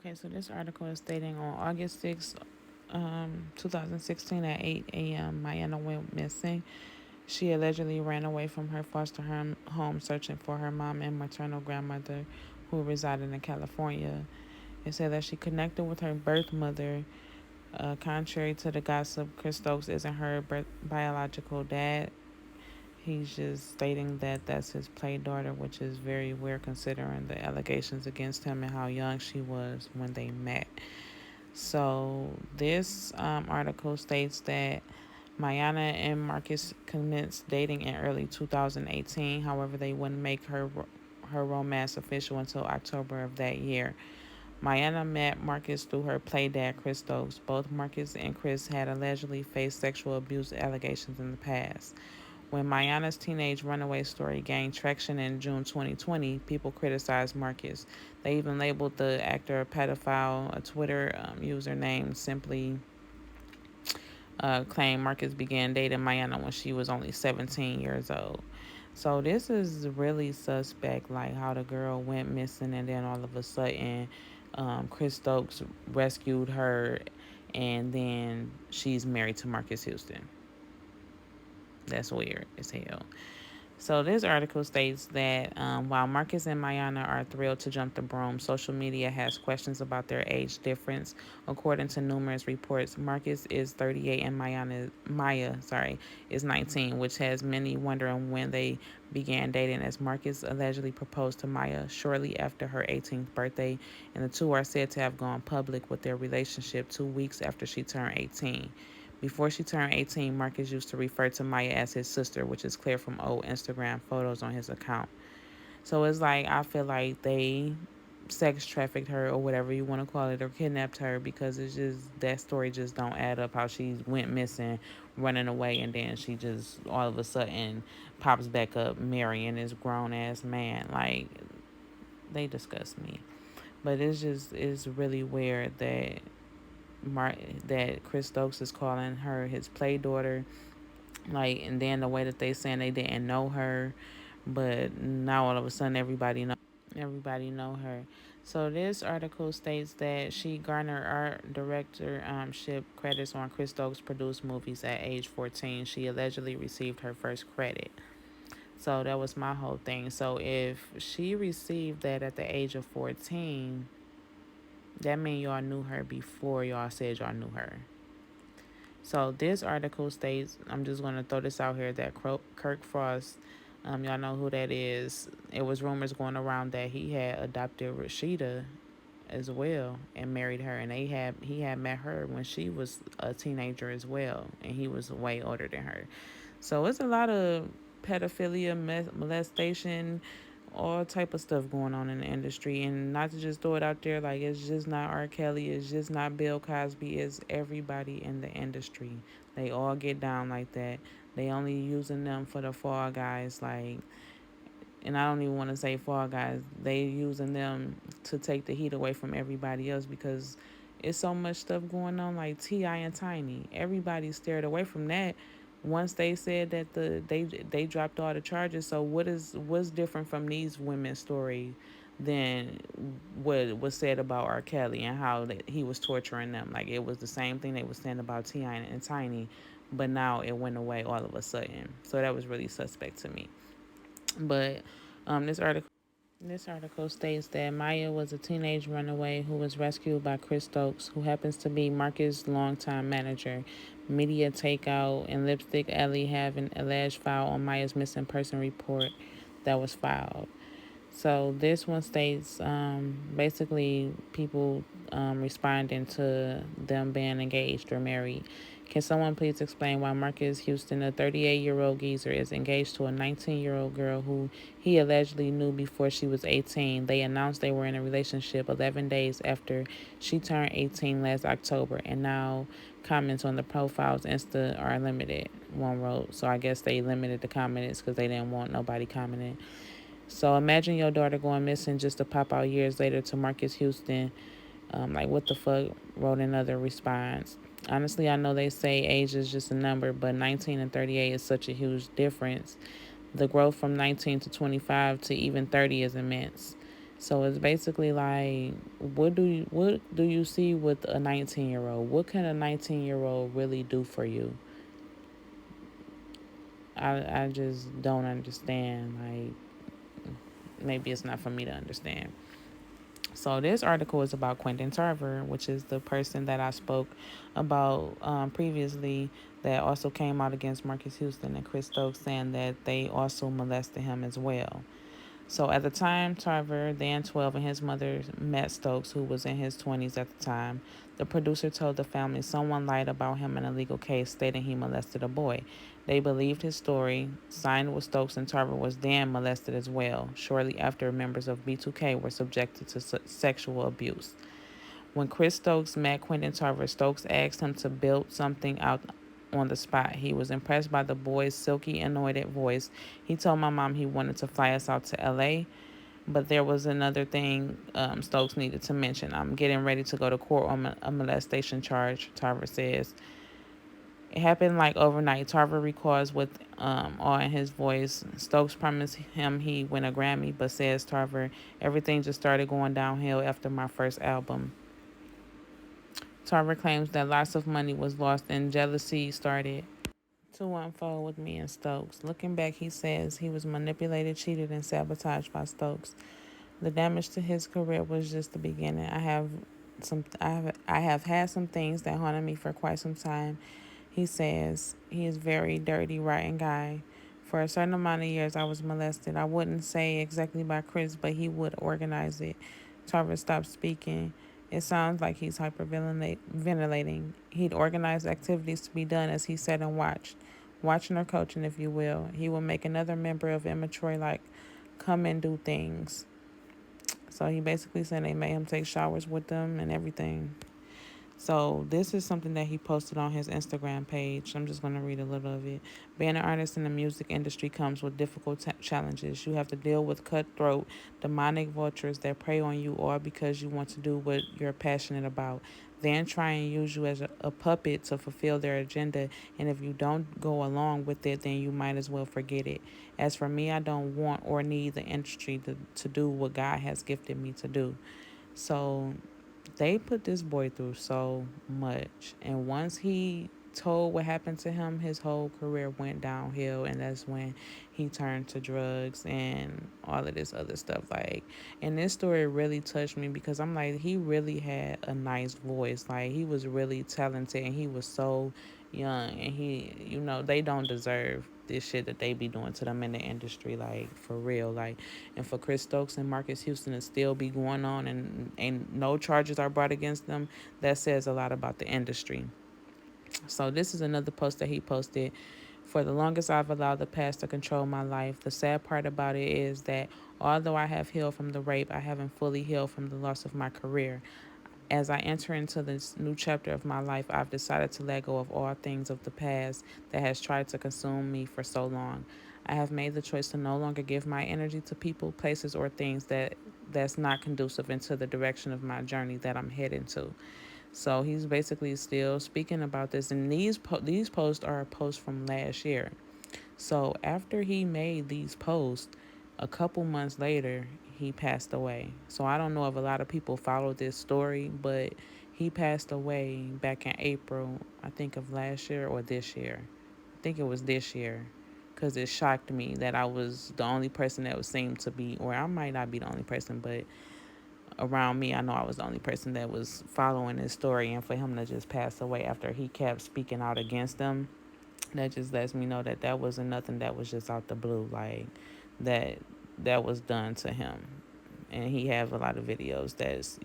Okay, so this article is stating on August 6th, 2016 at 8 a.m., Mayana went missing. She allegedly ran away from her foster home searching for her mom and maternal grandmother who resided in California. It said that she connected with her birth mother. Contrary to the gossip, Chris Stokes isn't her biological dad. He's just stating that that's his play daughter, which is very weird considering the allegations against him and how young she was when they met. So this article states that Mayana and Marques commenced dating in early 2018. However, they wouldn't make her romance official until October of that year. Mayana met Marques through her play dad, Chris Stokes. Both Marques and Chris had allegedly faced sexual abuse allegations in the past. When Mayana's teenage runaway story gained traction in June 2020, people criticized Marques. They even labeled the actor a pedophile. A Twitter username simply claimed Marques began dating Mayana when she was only 17 years old. So this is really suspect, like how the girl went missing and then all of a sudden Chris Stokes rescued her and then she's married to Marques Houston. That's weird as hell. So this article states that while Marques and Mayana are thrilled to jump the broom, social media has questions about their age difference. According to numerous reports, Marques is 38 and Maya is 19, which has many wondering when they began dating, as Marques allegedly proposed to Maya shortly after her 18th birthday, and the two are said to have gone public with their relationship 2 weeks after she turned 18. Before she turned 18, Marques used to refer to Maya as his sister, which is clear from old Instagram photos on his account. So it's like I feel like they sex trafficked her or whatever you want to call it or kidnapped her because it's just that story just don't add up how she went missing, running away, and then she just all of a sudden pops back up marrying this grown ass man. Like they disgust me. But it's really weird that that Chris Stokes is calling her his play daughter, like, and then the way that they saying they didn't know her, but now all of a sudden everybody know her. So this article states that she garnered art directorship credits on Chris Stokes produced movies at age 14. She allegedly received her first credit. So that was my whole thing. So if she received that at the age of 14, that means y'all knew her before y'all said y'all knew her. So this article states, I'm just going to throw this out here, that Kirk Frost, y'all know who that is. It was rumors going around that he had adopted Rashida as well and married her, and he had met her when she was a teenager as well, and he was way older than her. So it's a lot of pedophilia, molestation, all type of stuff going on in the industry. And not to just throw it out there, like it's just not R. Kelly, it's just not Bill Cosby, it's everybody in the industry. They all get down like that. They only using them for the fall guys, like, and I don't even want to say fall guys. They using them to take the heat away from everybody else because it's so much stuff going on, like T.I. and Tiny. Everybody stared away from that once they said that they dropped all the charges. So what's different from these women's story than what was said about R. Kelly and how he was torturing them? Like it was the same thing they were saying about T.I. and Tiny, but now it went away all of a sudden. So that was really suspect to me. But this article states that Maya was a teenage runaway who was rescued by Chris Stokes, who happens to be Marcus' longtime manager. Media Takeout and Lipstick Alley have an alleged file on Maya's missing person report that was filed. So this one states basically people responding to them being engaged or married. Can someone please explain why Marques Houston, a 38-year-old geezer, is engaged to a 19-year-old girl who he allegedly knew before she was 18? They announced they were in a relationship 11 days after she turned 18 last October, and now comments on the profiles Insta are limited, one wrote. So I guess they limited the comments because they didn't want nobody commenting. So imagine your daughter going missing just to pop out years later to Marques Houston. Like, what the fuck, wrote another response. Honestly, I know they say age is just a number, but 19 and 38 is such a huge difference. The growth from 19 to 25 to even 30 is immense. So it's basically like, what do you see with a 19-year-old? What can a 19-year-old really do for you? I just don't understand. Like, maybe it's not for me to understand. So this article is about Quindon Tarver, which is the person that I spoke about previously, that also came out against Marques Houston and Chris Stokes, saying that they also molested him as well. So at the time, Tarver, then 12, and his mother met Stokes, who was in his 20s at the time. The producer told the family someone lied about him in a legal case, stating he molested a boy. They believed his story, signed with Stokes, and Tarver was then molested as well. Shortly after, members of B2K were subjected to sexual abuse. When Chris Stokes met Quindon Tarver, Stokes asked him to build something out on the spot. He was impressed by the boy's silky, anointed voice. He told my mom he wanted to fly us out to LA. But there was another thing Stokes needed to mention. I'm getting ready to go to court on a molestation charge, Tarver says. It happened like overnight. Tarver recalls with awe in his voice. Stokes promised him he win a Grammy, but says Tarver, everything just started going downhill after my first album. Tarver claims that lots of money was lost and jealousy started to unfold with me and Stokes. Looking back, he says he was manipulated, cheated, and sabotaged by Stokes. The damage to his career was just the beginning. I have had some things that haunted me for quite some time. He says he is very dirty, rotten guy. For a certain amount of years, I was molested. I wouldn't say exactly by Chris, but he would organize it. Tarver stopped speaking. It sounds like he's hyperventilating. He'd organize activities to be done as he sat and watched, watching or coaching, if you will. He would make another member of immature like come and do things. So he basically said they made him take showers with them and everything. So this is something that he posted on his Instagram page. I'm just going to read a little of it. Being an artist in the music industry comes with difficult challenges. You have to deal with cutthroat, demonic vultures that prey on you all because you want to do what you're passionate about. Then try and use you as a puppet to fulfill their agenda. And if you don't go along with it, then you might as well forget it. As for me, I don't want or need the industry to do what God has gifted me to do. So they put this boy through so much. And once he told what happened to him, his whole career went downhill. And that's when he turned to drugs and all of this other stuff. Like, and this story really touched me because I'm like, he really had a nice voice. Like, he was really talented and he was so young. And he, they don't deserve this shit that they be doing to them in the industry, like for real. Like, and for Chris Stokes and Marques Houston to still be going on and no charges are brought against them, that says a lot about the industry. So this is another post that he posted. For the longest, I've allowed the past to control my life. The sad part about it is that although I have healed from the rape, I haven't fully healed from the loss of my career. As I enter into this new chapter of my life, I've decided to let go of all things of the past that has tried to consume me for so long. I have made the choice to no longer give my energy to people, places, or things that's not conducive into the direction of my journey that I'm heading to. So he's basically still speaking about this, and these posts are posts from last year. So after he made these posts, a couple months later, he passed away. So I don't know if a lot of people follow this story, but he passed away back in April, I think of last year or this year. I think it was this year, because it shocked me that I was the only person that was seemed to be, or I might not be the only person, but around me, I know I was the only person that was following his story, and for him to just pass away after he kept speaking out against them, that just lets me know that that wasn't nothing that was just out the blue, like that that was done to him. And he has a lot of videos that's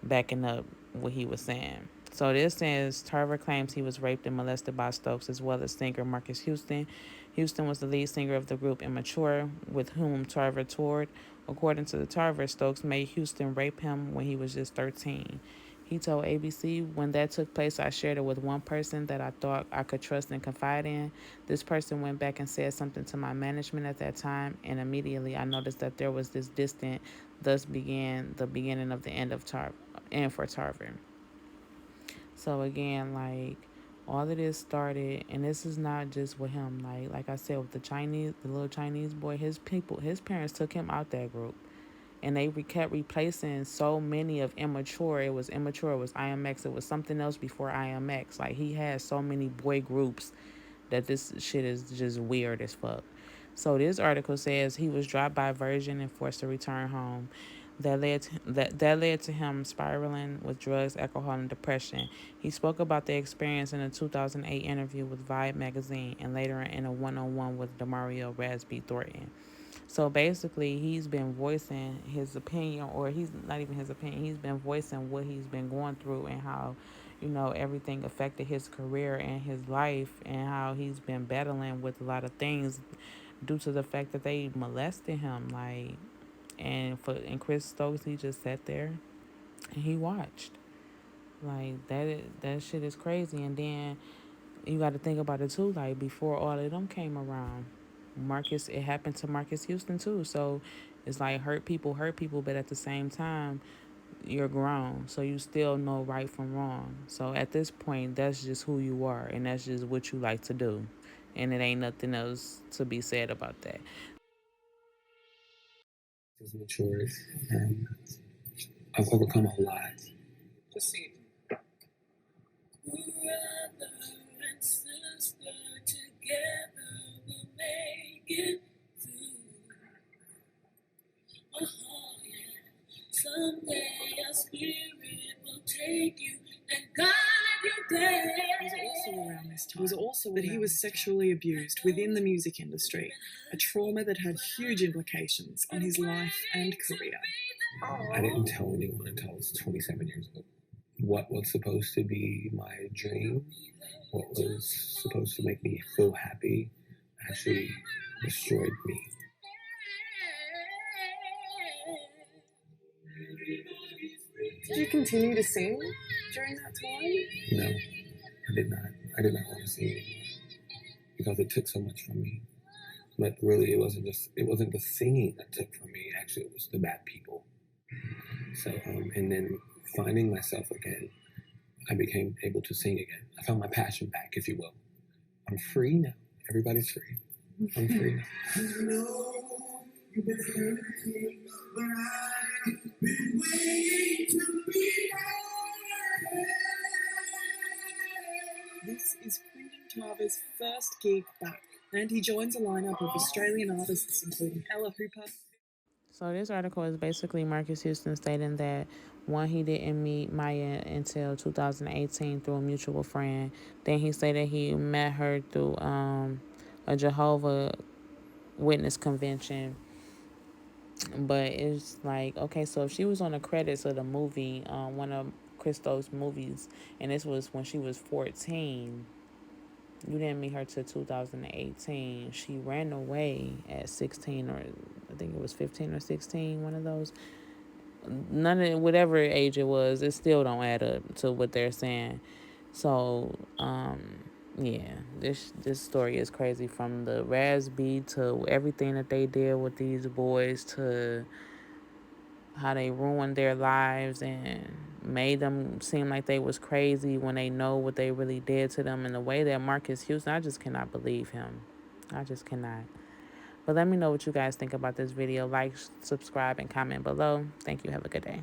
backing up what he was saying. So this says Tarver claims he was raped and molested by Stokes as well as singer Marques Houston. Houston was the lead singer of the group Immature, with whom Tarver toured. According to the Tarver, Stokes made Houston rape him when he was just 13. He told ABC, when that took place, I shared it with one person that I thought I could trust and confide in. This person went back and said something to my management at that time, and immediately I noticed that there was this distant, thus began the beginning of the end for Tarver. So again, like all of this started, and this is not just with him. Like I said, with the little Chinese boy, his parents took him out that group. and they kept replacing so many of immature. It was immature, it was IMX, it was something else before IMX. Like, he has so many boy groups that this shit is just weird as fuck. So this article says he was dropped by Virgin and forced to return home. That led to him spiraling with drugs, alcohol, and depression. He spoke about the experience in a 2008 interview with Vibe magazine and later in a one-on-one with Demario Rasby Thornton. So basically, he's been voicing his opinion, or he's not even his opinion, he's been voicing what he's been going through and how, everything affected his career and his life, and how he's been battling with a lot of things due to the fact that they molested him. Like, and Chris Stokes, he just sat there and he watched. Like, that shit is crazy. And then you got to think about it too. Like, before all of them came around, Marcus, it happened to Marcus Houston too. So it's like, hurt people, but at the same time, you're grown, so you still know right from wrong. So at this point, that's just who you are, and that's just what you like to do, and it ain't nothing else to be said about that. Has matured. I've overcome a lot. Just see. Brother and sister together we'll make it through. Oh yeah. Someday our spirit will take you and guide you there. It was also around this time. It was also that he was sexually abused within the music industry, a trauma that had huge implications on his life and career. I didn't tell anyone until I was 27 years old. What was supposed to be my dream, what was supposed to make me feel happy, actually destroyed me. Did you continue to sing during that time? No, I did not. I did not want to sing anymore because it took so much from me. But really, it wasn't the singing that took from me. Actually, it was the bad people. So, and then finding myself again, I became able to sing again. I found my passion back, if you will. I'm free now. Everybody's free. I'm free now. I know you've been hurting, but I've been waiting to be there. This is Quindon Tarver's first gig back, and he joins a lineup of Australian artists including Ella Hooper. So this article is basically Marcus Houston stating that, one, he didn't meet Maya until 2018 through a mutual friend. Then he said that he met her through a Jehovah Witness convention. But it's like, okay, so if she was on the credits of the movie, one of Christo's movies, and this was when she was 14, you didn't meet her till 2018. She ran away at 16, or I think it was 15 or 16, one of those. None of whatever age it was, it still don't add up to what they're saying. So, yeah, this story is crazy, from the Rasby to everything that they did with these boys, to how they ruined their lives and made them seem like they was crazy when they know what they really did to them. And the way that Marcus Houston, I just cannot believe him. I just cannot. But let me know what you guys think about this video. Like, subscribe, and comment below. Thank you. Have a good day.